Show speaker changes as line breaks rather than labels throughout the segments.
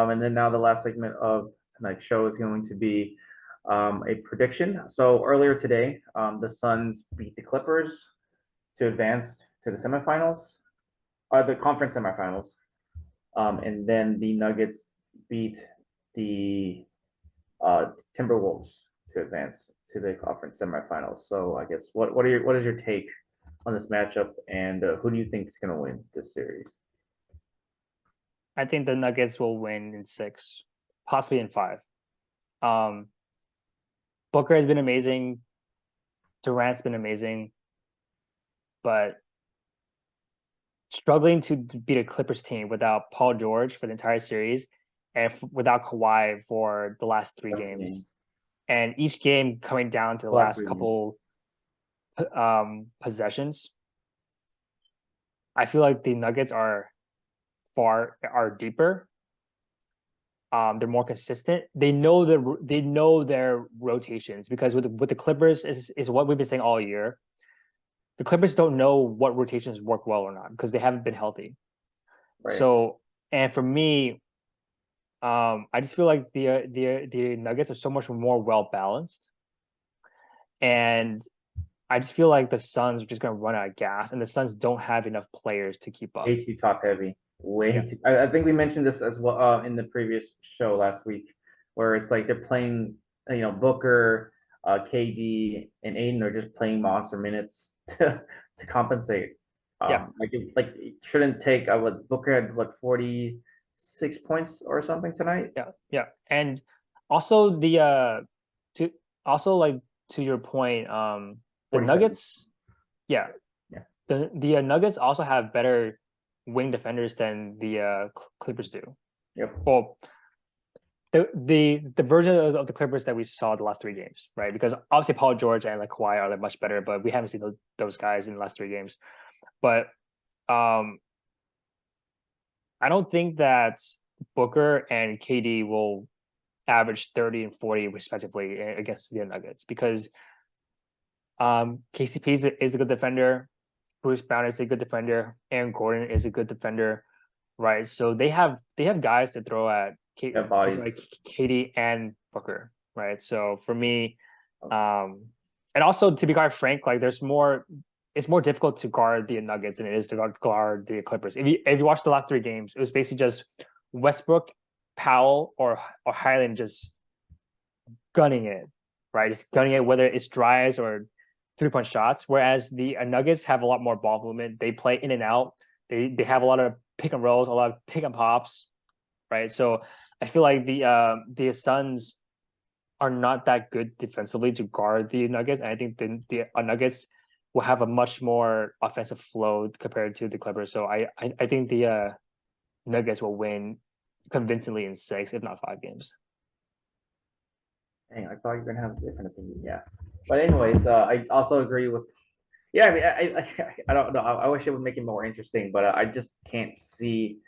And then now the last segment of tonight's show is going to be a prediction. So earlier today, the Suns beat the Clippers to advance to the semifinals, the conference semifinals. And then the Nuggets beat the Timberwolves to advance to the conference semifinals. So I guess what is your take on this matchup, and who do you think is going to win this series?
I think the Nuggets will win in 6, possibly in 5. Um, Booker has been amazing. Durant's been amazing, but struggling to beat a Clippers team without Paul George for the entire series and without Kawhi for the last 3
That's the
games.
game.
And each game coming down to the
Last
last
3 games.
couple possessions. I feel like the Nuggets are deeper. They're more consistent. They know their rotations, because with the Clippers is what we've been saying all year. The Clippers don't know what rotations work well or not because they haven't been healthy.
Right.
So, and for me, I just feel like the Nuggets are so much more well balanced, and I just feel like the Suns are just going to run out of gas, and the Suns don't have enough players to keep up.
Way too top heavy. Way
Yeah,
too. I think we mentioned this as well in the previous show last week, where it's like they're playing, Booker, KD, and Aiden are just playing monster minutes to compensate.
yeah,
It shouldn't take. What Booker had, what, 46 points or something tonight?
yeah, yeah. And also to also like to your point, the
47.
Nuggets, yeah,
Yeah.
the Nuggets also have better wing defenders than the Clippers do.
Yep.
Well, the version of the Clippers that we saw the last 3 games, right? Because obviously Paul George and like Kawhi are like much better, but we haven't seen those guys in the last 3 games. But um, I don't think that Booker and KD will average 30 and 40 respectively against the Nuggets, because KCP is a good defender, Bruce Brown is a good defender, Aaron Gordon is a good defender, right? So they have guys to throw at
Yeah, bodies.
KD and Booker, right? So for me, um, and also to be quite frank, like it's more difficult to guard the Nuggets than it is to guard the Clippers. If you watch the last 3 games, it was basically just Westbrook, Powell, or Highland just gunning it, right? Just gunning it, whether it's drives or 3-point shots. Whereas the Nuggets have a lot more ball movement. They play in and out. They have a lot of pick and rolls, a lot of pick and pops, right? So I feel like the Suns are not that good defensively to guard the Nuggets, and I think the Nuggets will have a much more offensive flow compared to the Clippers. So I think the Nuggets will win convincingly in 6, if not 5 games.
Dang, I thought you were gonna have a different opinion. Yeah, but anyways, I also agree with. Yeah, I mean, I don't know. I wish it would make it more interesting, but I just can't see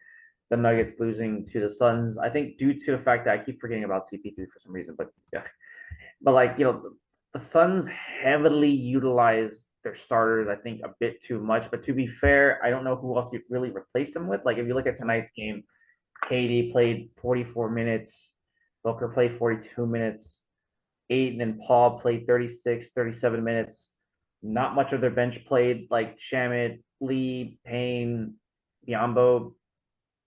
the Nuggets losing to the Suns. I think due to the fact that I keep forgetting about CP3 for some reason, but yeah, but like the Suns heavily utilize their starters. I think a bit too much. But to be fair, I don't know who else you really replace them with. Like if you look at tonight's game, KD played 44 minutes, Booker played 42 minutes. Ayton and Paul played 36, 37 minutes. Not much of their bench played, like Shamit, Lee, Payne, Biombo.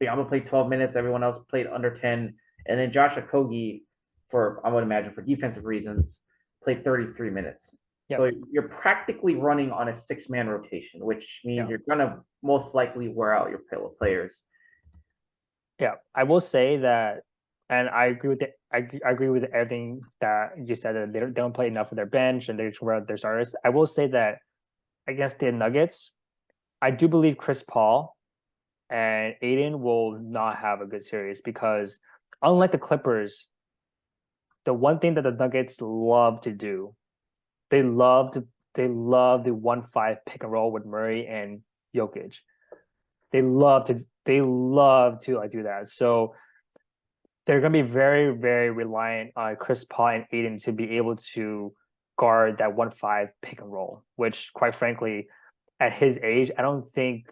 Biombo played 12 minutes. Everyone else played under 10. And then Josh Okogie, I would imagine, for defensive reasons, played 33 minutes.
Yep.
So you're practically running on a 6-man rotation, which means
Yeah.
you're going to most likely wear out your players.
Yeah, I will say that, and I agree with it. I agree with everything that you said, that they don't play enough of their bench and they just wear out their starters. I will say that against the Nuggets, I do believe Chris Paul and Aiden will not have a good series, because unlike the Clippers, the one thing that the Nuggets love to do, they love to they love the 1-5 pick and roll with Murray and Jokic. They love to like do that. So they're going to be very, very reliant on Chris Paul and Aiden to be able to guard that 1-5 pick and roll, which, quite frankly, at his age, I don't think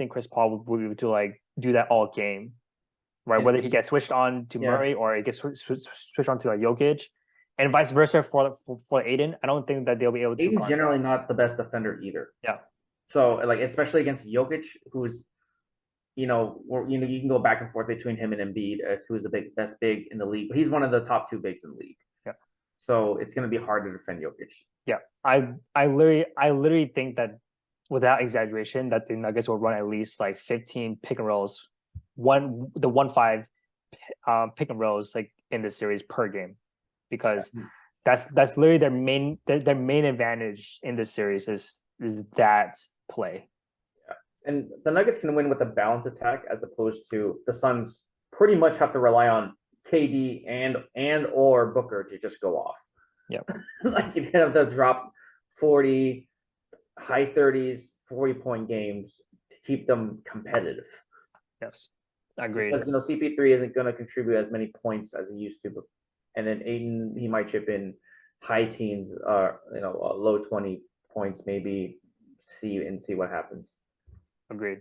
Chris Paul would be able to like do that all game, right?
And-
Whether he gets switched on to
Yeah.
Murray or he gets switched on to Jokic, and vice versa for Aiden. I don't think that they'll be able to
Aiden's
guard
generally
that.
not the best defender either.
Yeah.
So like especially against Jokic, who's you know you can go back and forth between him and Embiid as who's the best big in the league. But he's one of the top 2 bigs in the league.
Yeah.
So it's going to be hard to defend Jokic.
Yeah, I literally think that without exaggeration, that the Nuggets will run at least like 15 pick and rolls, the 1-5 pick and rolls like in this series per game, because that's literally their main advantage in this series is that play.
And the Nuggets can win with a balanced attack as opposed to the Suns pretty much have to rely on KD and or Booker to just go off.
Yep.
Like you have to drop 40, high 30s, 40-point games to keep them competitive.
Yes, agreed.
Because CP3 isn't going to contribute as many points as he used to, and then Ayton he might chip in high teens, low 20 points maybe. See what happens.
Agreed.